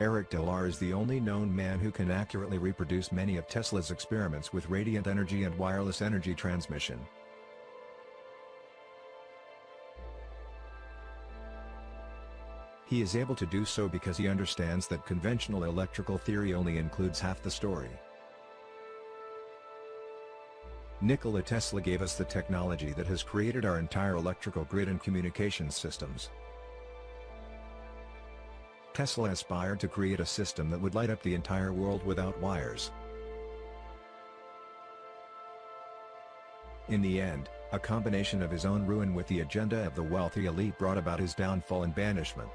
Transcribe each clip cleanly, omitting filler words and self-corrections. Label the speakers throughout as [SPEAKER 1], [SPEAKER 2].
[SPEAKER 1] Eric Dolar is the only known man who can accurately reproduce many of Tesla's experiments with radiant energy and wireless energy transmission. He is able to do so because he understands that conventional electrical theory only includes half the story. Nikola Tesla gave us the technology that has created our entire electrical grid and communications systems. Tesla aspired to create a system that would light up the entire world without wires. In the end, a combination of his own ruin with the agenda of the wealthy elite brought about his downfall and banishment.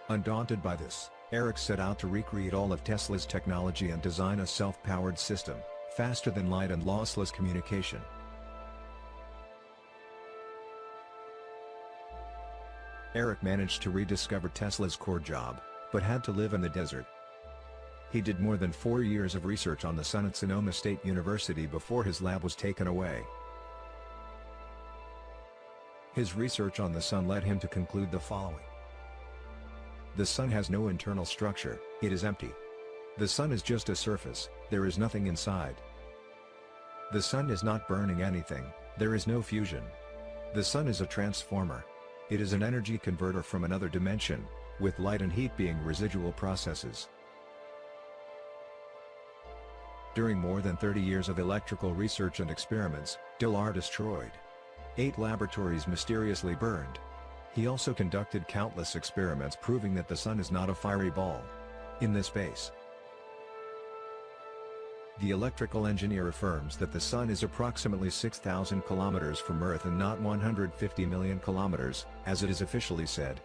[SPEAKER 1] Undaunted by this, Eric set out to recreate all of Tesla's technology and design a self-powered system, faster than light and lossless communication. Eric managed to rediscover Tesla's core job, but had to live in the desert. He did more than 4 years of research on the sun at Sonoma State University before his lab was taken away. His research on the sun led him to conclude the following. The sun has no internal structure, it is empty. The sun is just a surface, there is nothing inside. The sun is not burning anything, there is no fusion. The sun is a transformer. It is an energy converter from another dimension, with light and heat being residual processes. During more than 30 years of electrical research and experiments, Dolar destroyed 8 laboratories mysteriously burned. He also conducted countless experiments proving that the sun is not a fiery ball in the space. The electrical engineer affirms that the sun is approximately 6,000 kilometers from Earth and not 150 million kilometers, as it is officially said.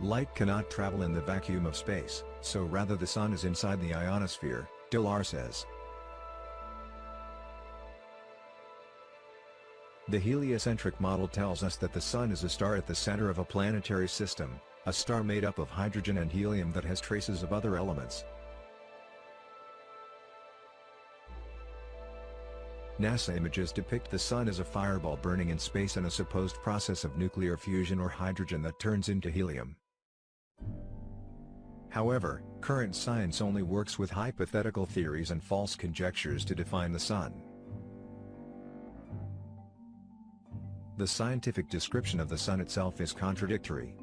[SPEAKER 1] Light cannot travel in the vacuum of space, so rather the sun is inside the ionosphere, Dolar says. The heliocentric model tells us that the sun is a star at the center of a planetary system, a star made up of hydrogen and helium that has traces of other elements. NASA images depict the sun as a fireball burning in space and a supposed process of nuclear fusion or hydrogen that turns into helium. However, current science only works with hypothetical theories and false conjectures to define the sun. The scientific description of the sun itself is contradictory.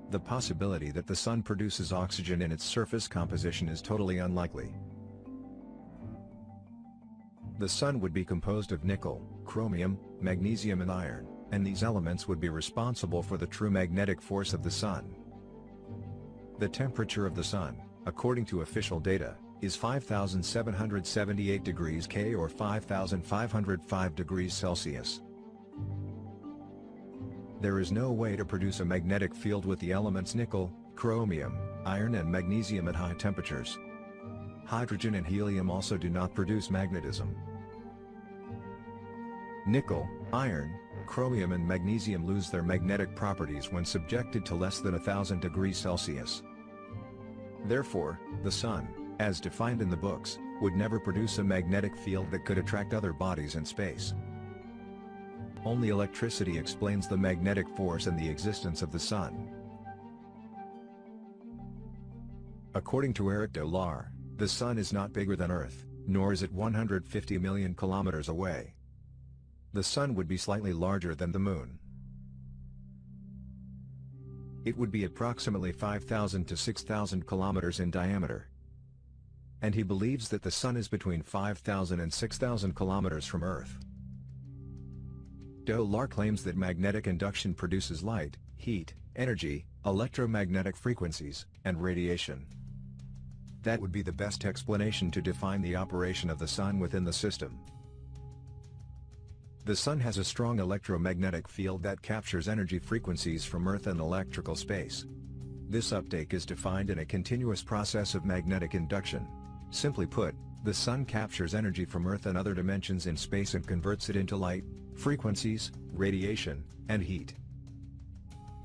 [SPEAKER 1] The possibility that the sun produces oxygen in its surface composition is totally unlikely. The sun would be composed of nickel, chromium, magnesium and iron, and these elements would be responsible for the true magnetic force of the sun. The temperature of the sun, according to official data, is 5,778 degrees K or 5,505 degrees Celsius. There is no way to produce a magnetic field with the elements nickel, chromium, iron and magnesium at high temperatures. Hydrogen and helium also do not produce magnetism. Nickel, iron, chromium and magnesium lose their magnetic properties when subjected to less than 1,000 degrees Celsius. Therefore, the sun, as defined in the books, would never produce a magnetic field that could attract other bodies in space. Only electricity explains the magnetic force and the existence of the sun. According to Eric Dolar, the sun is not bigger than Earth, nor is it 150 million kilometers away. The sun would be slightly larger than the moon. It would be approximately 5,000 to 6,000 kilometers in diameter. And he believes that the sun is between 5,000 and 6,000 kilometers from Earth. Dolar claims that magnetic induction produces light, heat, energy, electromagnetic frequencies, and radiation. That would be the best explanation to define the operation of the sun within the system. The sun has a strong electromagnetic field that captures energy frequencies from Earth and electrical space. This uptake is defined in a continuous process of magnetic induction. Simply put, the sun captures energy from Earth and other dimensions in space and converts it into light, frequencies, radiation, and heat.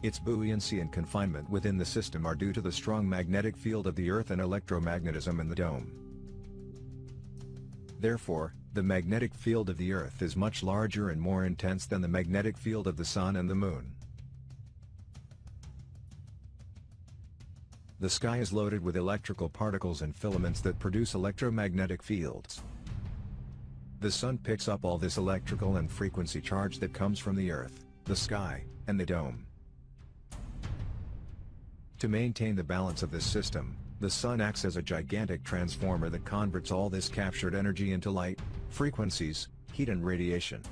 [SPEAKER 1] Its buoyancy and confinement within the system are due to the strong magnetic field of the Earth and electromagnetism in the dome. Therefore, the magnetic field of the Earth is much larger and more intense than the magnetic field of the Sun and the Moon. The sky is loaded with electrical particles and filaments that produce electromagnetic fields. The sun picks up all this electrical and frequency charge that comes from the earth, the sky, and the dome. To maintain the balance of this system, the sun acts as a gigantic transformer that converts all this captured energy into light, frequencies, heat and radiation.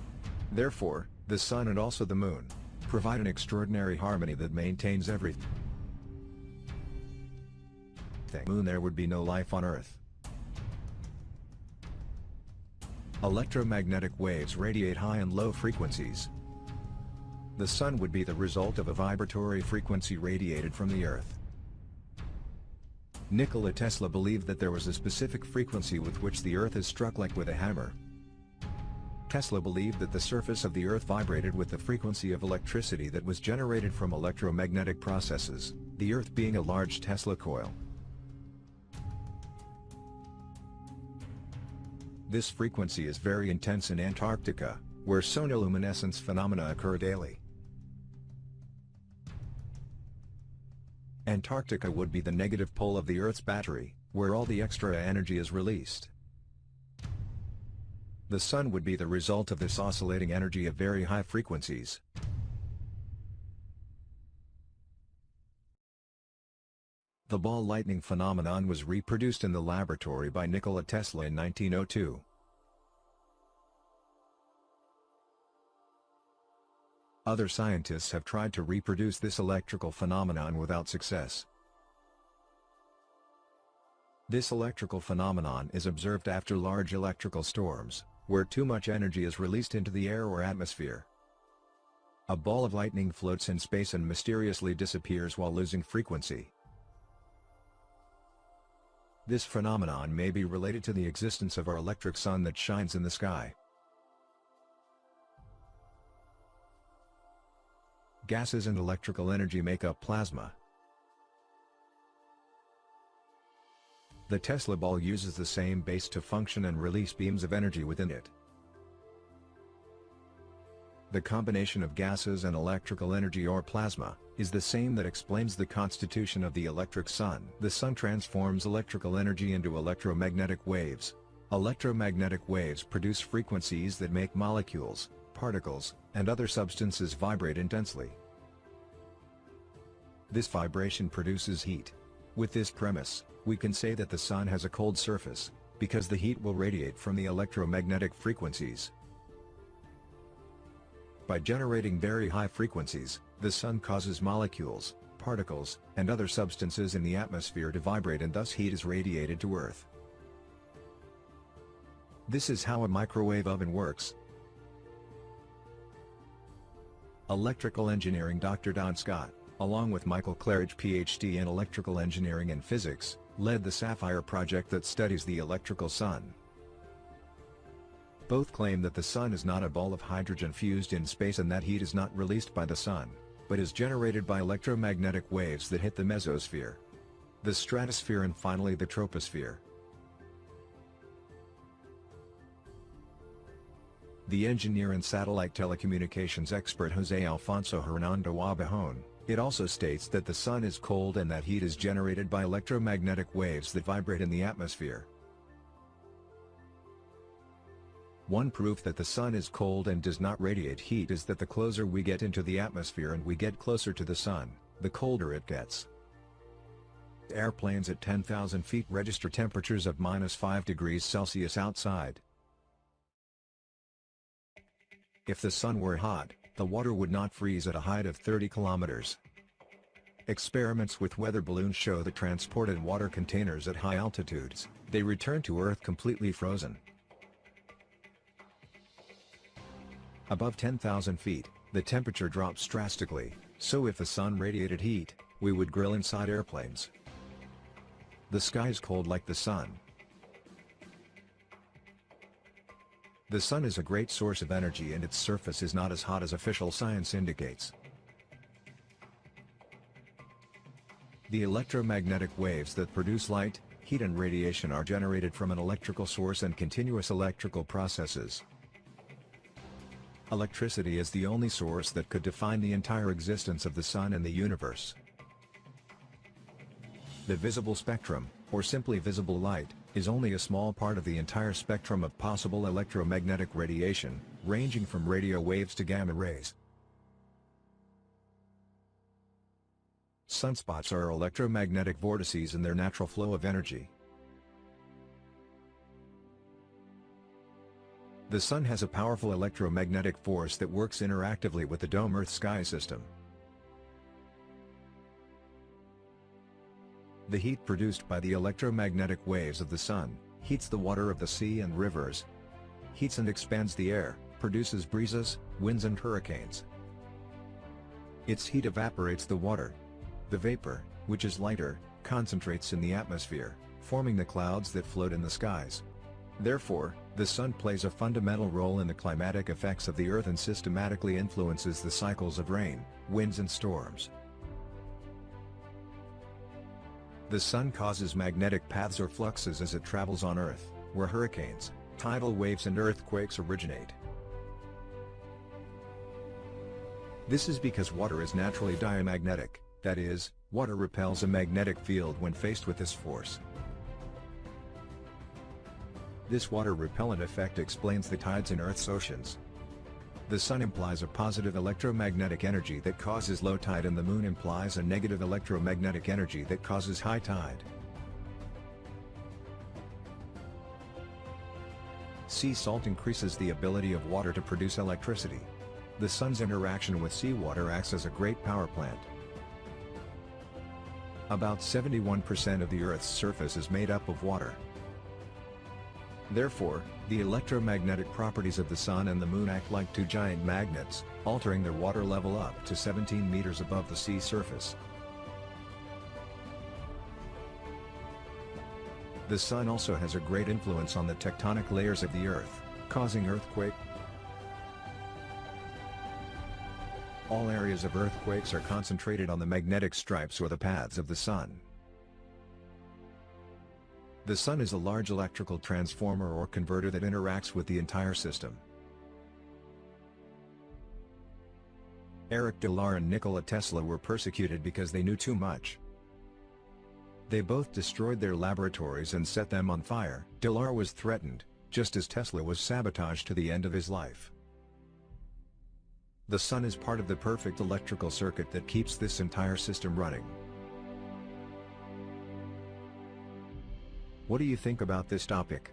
[SPEAKER 1] Therefore, the sun and also the moon provide an extraordinary harmony that maintains everything. Moon there would be no life on Earth. Electromagnetic waves radiate high and low frequencies. The sun would be the result of a vibratory frequency radiated from the Earth. Nikola Tesla believed that there was a specific frequency with which the Earth is struck like with a hammer. Tesla believed that the surface of the Earth vibrated with the frequency of electricity that was generated from electromagnetic processes, the Earth being a large Tesla coil. This frequency is very intense in Antarctica, where sonoluminescence phenomena occur daily. Antarctica would be the negative pole of the Earth's battery, where all the extra energy is released. The sun would be the result of this oscillating energy of very high frequencies. The ball lightning phenomenon was reproduced in the laboratory by Nikola Tesla in 1902. Other scientists have tried to reproduce this electrical phenomenon without success. This electrical phenomenon is observed after large electrical storms, where too much energy is released into the air or atmosphere. A ball of lightning floats in space and mysteriously disappears while losing frequency. This phenomenon may be related to the existence of our electric sun that shines in the sky. Gases and electrical energy make up plasma. The Tesla ball uses the same base to function and release beams of energy within it. The combination of gases and electrical energy or plasma is the same that explains the constitution of the electric sun. The sun transforms electrical energy into electromagnetic waves. Electromagnetic waves produce frequencies that make molecules, particles, and other substances vibrate intensely. This vibration produces heat. With this premise, we can say that the sun has a cold surface, because the heat will radiate from the electromagnetic frequencies. By generating very high frequencies, the sun causes molecules, particles, and other substances in the atmosphere to vibrate, and thus heat is radiated to Earth. This is how a microwave oven works. Electrical engineering Dr. Don Scott, along with Michael Claridge PhD in electrical engineering and physics, led the SAPPHIRE project that studies the electrical sun. Both claim that the sun is not a ball of hydrogen fused in space and that heat is not released by the sun, but is generated by electromagnetic waves that hit the mesosphere, the stratosphere, and finally the troposphere. The engineer and satellite telecommunications expert Jose Alfonso Hernando Abajon, it also states that the sun is cold and that heat is generated by electromagnetic waves that vibrate in the atmosphere. One proof that the sun is cold and does not radiate heat is that the closer we get into the atmosphere and we get closer to the sun, the colder it gets. Airplanes at 10,000 feet register temperatures of -5 degrees Celsius outside. If the sun were hot, the water would not freeze at a height of 30 kilometers. Experiments with weather balloons show that transported water containers at high altitudes, they return to Earth completely frozen. Above 10,000 feet, the temperature drops drastically, so if the sun radiated heat, we would grill inside airplanes. The sky is cold like the sun. The sun is a great source of energy and its surface is not as hot as official science indicates. The electromagnetic waves that produce light, heat and radiation are generated from an electrical source and continuous electrical processes. Electricity is the only source that could define the entire existence of the sun and the universe. The visible spectrum, or simply visible light, is only a small part of the entire spectrum of possible electromagnetic radiation, ranging from radio waves to gamma rays. Sunspots are electromagnetic vortices in their natural flow of energy. The Sun has a powerful electromagnetic force that works interactively with the dome Earth sky system. The heat produced by the electromagnetic waves of the Sun heats the water of the sea and rivers, heats and expands the air, produces breezes, winds and hurricanes. Its heat evaporates the water. The vapor, which is lighter, concentrates in the atmosphere, forming the clouds that float in the skies. Therefore, the Sun plays a fundamental role in the climatic effects of the Earth and systematically influences the cycles of rain, winds and storms. The Sun causes magnetic paths or fluxes as it travels on Earth, where hurricanes, tidal waves and earthquakes originate. This is because water is naturally diamagnetic, that is, water repels a magnetic field when faced with this force. This water repellent effect explains the tides in Earth's oceans. The Sun implies a positive electromagnetic energy that causes low tide and the Moon implies a negative electromagnetic energy that causes high tide. Sea salt increases the ability of water to produce electricity. The Sun's interaction with seawater acts as a great power plant. About 71% of the Earth's surface is made up of water. Therefore, the electromagnetic properties of the Sun and the Moon act like two giant magnets, altering their water level up to 17 meters above the sea surface. The Sun also has a great influence on the tectonic layers of the Earth, causing earthquakes. All areas of earthquakes are concentrated on the magnetic stripes or the paths of the Sun. The Sun is a large electrical transformer or converter that interacts with the entire system. Eric Delaar and Nikola Tesla were persecuted because they knew too much. They both destroyed their laboratories and set them on fire. Delaar was threatened, just as Tesla was sabotaged to the end of his life. The Sun is part of the perfect electrical circuit that keeps this entire system running. What do you think about this topic?